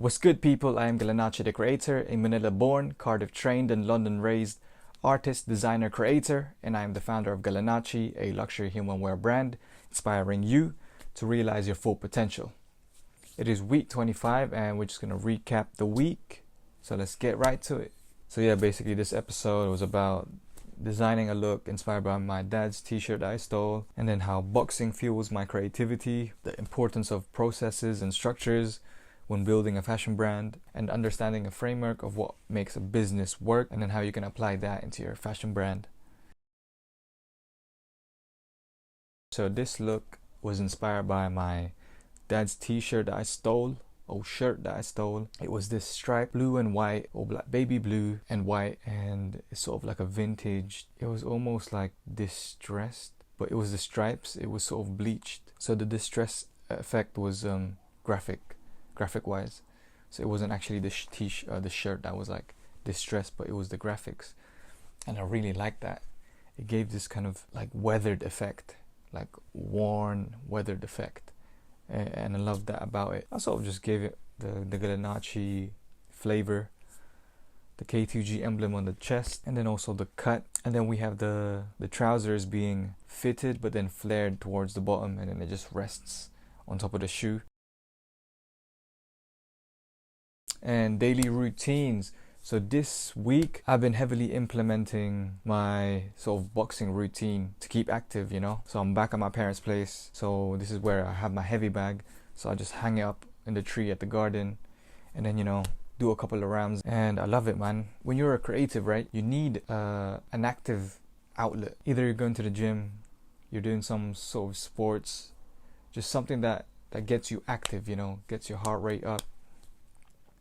What's good, people? I am Galanacci the Creator, a Manila born, Cardiff trained and London raised artist, designer, creator, and I am the founder of Galanacci, a luxury human wear brand inspiring you to realize your full potential. It is week 25 and we're just going to recap the week, so let's get right to it. So yeah, basically this episode was about designing a look inspired by my dad's t-shirt I stole, and then how boxing fuels my creativity, the importance of processes and structures when building a fashion brand, and understanding a framework of what makes a business work, and then how you can apply that into your fashion brand. So this look was inspired by my dad's t-shirt that I stole, shirt that I stole. It was this stripe, blue and white, or black, baby blue and white, and it's sort of like a vintage. It was almost like distressed, but it was the stripes, it was sort of bleached. So the distress effect was graphic wise. So it wasn't actually the shirt that was like distressed, but it was the graphics, and I really liked that. It gave this kind of like weathered effect, like worn, weathered effect, and I loved that about it. I sort of just gave it the Galanacci flavor, the K2G emblem on the chest, and then also the cut, and then we have the trousers being fitted but then flared towards the bottom, and then it just rests on top of the shoe. And daily routines. So this week I've been heavily implementing my sort of boxing routine to keep active, you know. So I'm back at my parents' place, so this is where I have my heavy bag, so I just hang it up in the tree at the garden, and then, you know, do a couple of rounds, and I love it, man. When you're a creative, right, you need an active outlet. Either you're going to the gym, you're doing some sort of sports, just something that gets you active, you know, gets your heart rate up,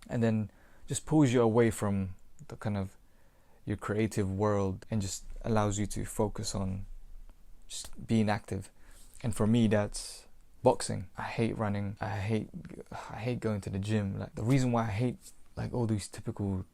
and then just pulls you away from the kind of your creative world and just allows you to focus on just being active. And for me, that's boxing. I hate running. I hate going to the gym. Like, the reason why I hate like all these typical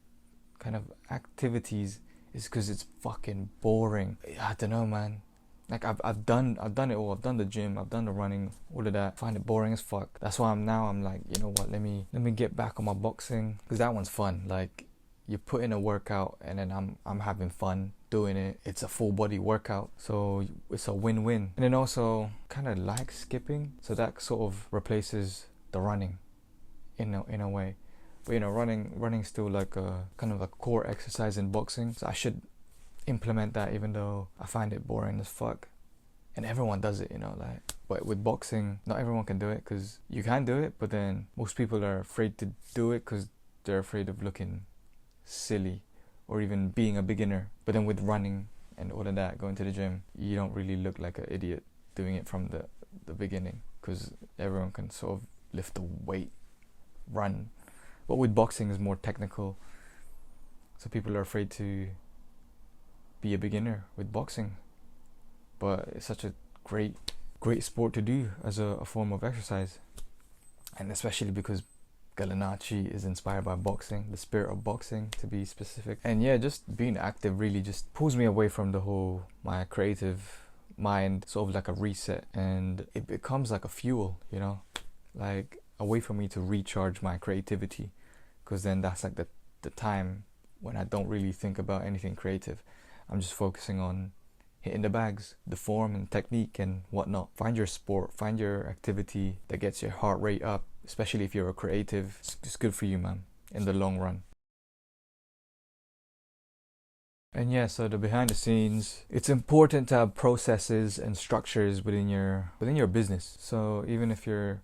kind of activities is because it's fucking boring. I don't know, man. Like I've done it all. I've done the gym, I've done the running, all of that. I find it boring as fuck. That's why I'm like, you know what, let me get back on my boxing, because that one's fun. Like, you put in a workout and then I'm having fun doing it. It's a full body workout, so it's a win-win. And then also kind of like skipping, so that sort of replaces the running in a way. But you know, running's still like a kind of a core exercise in boxing, so I should implement that, even though I find it boring as fuck. And everyone does it, you know, like, but with boxing, not everyone can do it, because you can do it, but then most people are afraid to do it because they're afraid of looking silly or even being a beginner. But then with running and all of that, going to the gym, you don't really look like an idiot doing it from the beginning, because everyone can sort of lift the weight, run. But with boxing, is more technical, so people are afraid to be a beginner with boxing. But it's such a great sport to do as a form of exercise, and especially because Galanacci is inspired by boxing, the spirit of boxing to be specific. And yeah, just being active really just pulls me away from the whole my creative mind, sort of like a reset, and it becomes like a fuel, you know, like a way for me to recharge my creativity, because then that's like the time when I don't really think about anything creative. I'm just focusing on hitting the bags, the form and technique and whatnot. Find your sport, find your activity that gets your heart rate up, especially if you're a creative. It's good for you, man, in the long run. And yeah, so the behind the scenes, it's important to have processes and structures within your business. So even if you're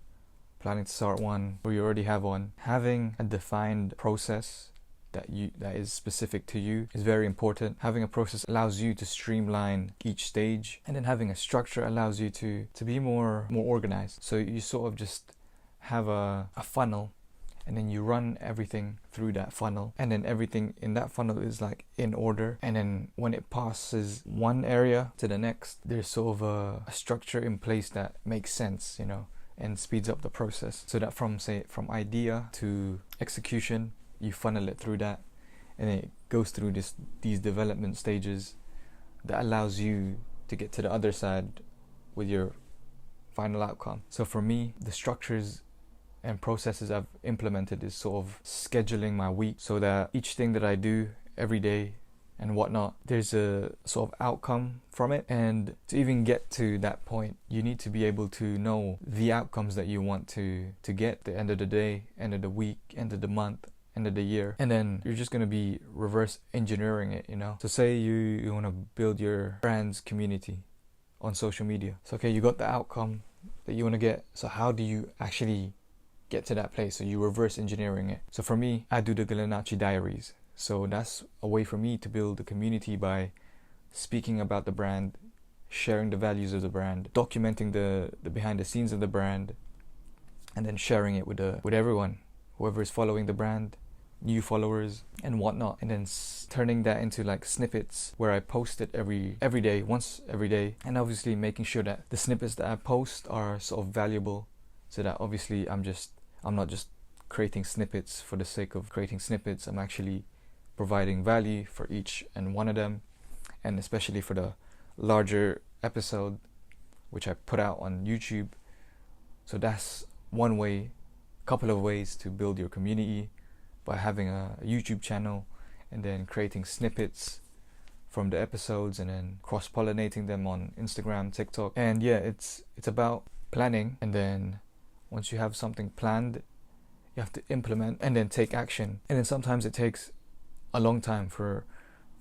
planning to start one, or you already have one, having a defined process that is specific to you is very important. Having a process allows you to streamline each stage, and then having a structure allows you to be more organized. So you sort of just have a funnel, and then you run everything through that funnel, and then everything in that funnel is like in order, and then when it passes one area to the next, there's sort of a structure in place that makes sense, you know, and speeds up the process, so that from idea to execution, you funnel it through that, and it goes through these development stages that allows you to get to the other side with your final outcome. So for me, the structures and processes I've implemented is sort of scheduling my week so that each thing that I do every day and whatnot, there's a sort of outcome from it. And to even get to that point, you need to be able to know the outcomes that you want to get at the end of the day, end of the week, end of the month, end of the year. And then you're just going to be reverse engineering it, you know. So say you want to build your brand's community on social media. So okay, you got the outcome that you want to get. So how do you actually get to that place? So you reverse engineering it. So for me, I do the GALANACCI Diaries. So that's a way for me to build a community by speaking about the brand, sharing the values of the brand, documenting the behind the scenes of the brand, and then sharing it with everyone, whoever is following the brand, new followers and whatnot, and then turning that into like snippets where I post it every day, once every day, and obviously making sure that the snippets that I post are sort of valuable, so that obviously I'm not just creating snippets for the sake of creating snippets. I'm actually providing value for each and one of them, and especially for the larger episode which I put out on YouTube. So that's one way, couple of ways to build your community, by having a YouTube channel and then creating snippets from the episodes and then cross-pollinating them on Instagram, TikTok. And yeah, it's about planning, and then once you have something planned, you have to implement and then take action. And then sometimes it takes a long time for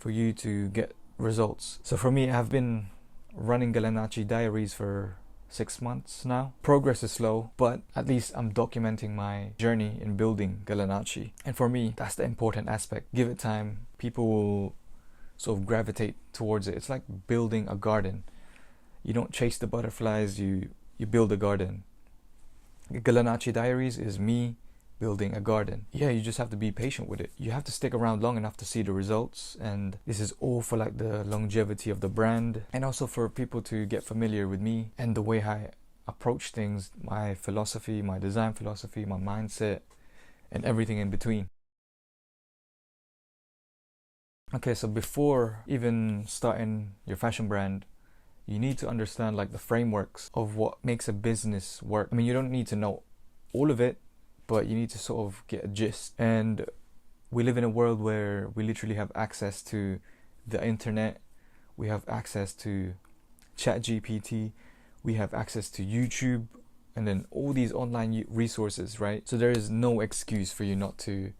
you to get results. So for me, I've been running GALANACCI Diaries for 6 months now. Progress is slow, but at least I'm documenting my journey in building GALANACCI. And for me, that's the important aspect. Give it time, people will sort of gravitate towards it. It's like building a garden. You don't chase the butterflies, you build a garden. GALANACCI Diaries is me building a garden. Yeah, you just have to be patient with it. You have to stick around long enough to see the results, and this is all for like the longevity of the brand, and also for people to get familiar with me and the way I approach things, my philosophy, my design philosophy, my mindset, and everything in between. Okay, so before even starting your fashion brand, you need to understand like the frameworks of what makes a business work. I mean, you don't need to know all of it, but you need to sort of get a gist. And we live in a world where we literally have access to the internet, we have access to ChatGPT, we have access to YouTube, and then all these online resources, right? So there is no excuse for you not to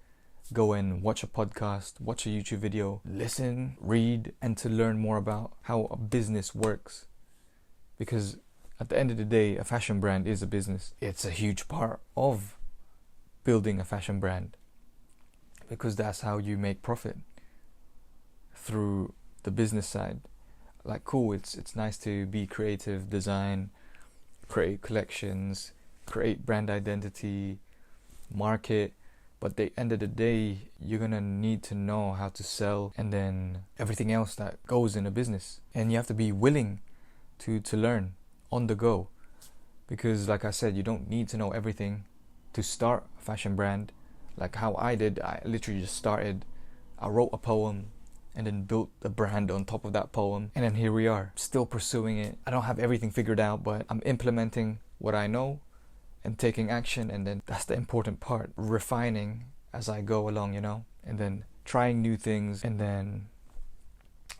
go and watch a podcast, watch a YouTube video, listen, read, and to learn more about how a business works. Because at the end of the day, a fashion brand is a business. It's a huge part of building a fashion brand, because that's how you make profit, through the business side. Like, cool, it's nice to be creative, design, create collections, create brand identity, market, but at the end of the day, you're gonna need to know how to sell, and then everything else that goes in a business. And you have to be willing to learn on the go, because like I said, you don't need to know everything to start a fashion brand. Like how I did, I literally just started, I wrote a poem and then built a brand on top of that poem, and then here we are, still pursuing it. I don't have everything figured out, but I'm implementing what I know and taking action, and then that's the important part, refining as I go along, you know, and then trying new things, and then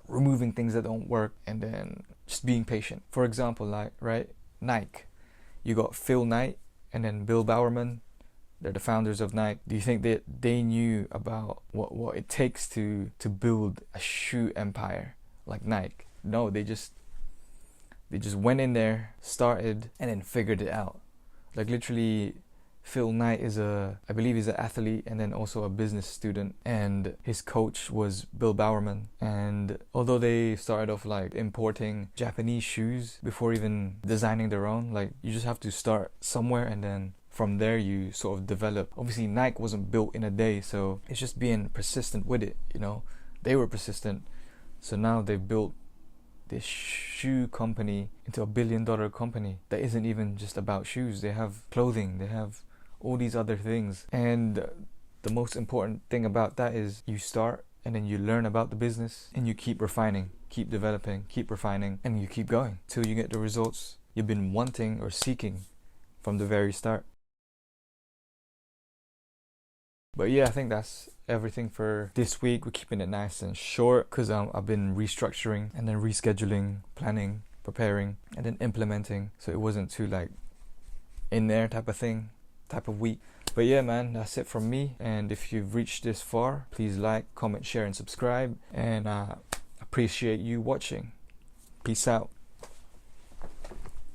removing things that don't work, and then just being patient. For example, like, right, Nike, you got Phil Knight and then Bill Bowerman. They're the founders of Nike. Do you think that they knew about what it takes to build a shoe empire like Nike? No, they just went in there, started, and then figured it out. Like literally, Phil Knight I believe he's an athlete and then also a business student, and his coach was Bill Bowerman. And although they started off like importing Japanese shoes before even designing their own, like you just have to start somewhere, and then from there you sort of develop. Obviously Nike wasn't built in a day, so it's just being persistent with it, you know. They were persistent, so now they've built this shoe company into a $1 billion company that isn't even just about shoes. They have clothing, they have all these other things. And the most important thing about that is you start, and then you learn about the business, and you keep refining, keep developing, keep refining, and you keep going till you get the results you've been wanting or seeking from the very start. But yeah, I think that's everything for this week. We're keeping it nice and short because I've been restructuring and then rescheduling, planning, preparing, and then implementing. So it wasn't too like in there type of week. But yeah, man, that's it from me. And if you've reached this far, please like, comment, share, and subscribe. And I appreciate you watching. Peace out.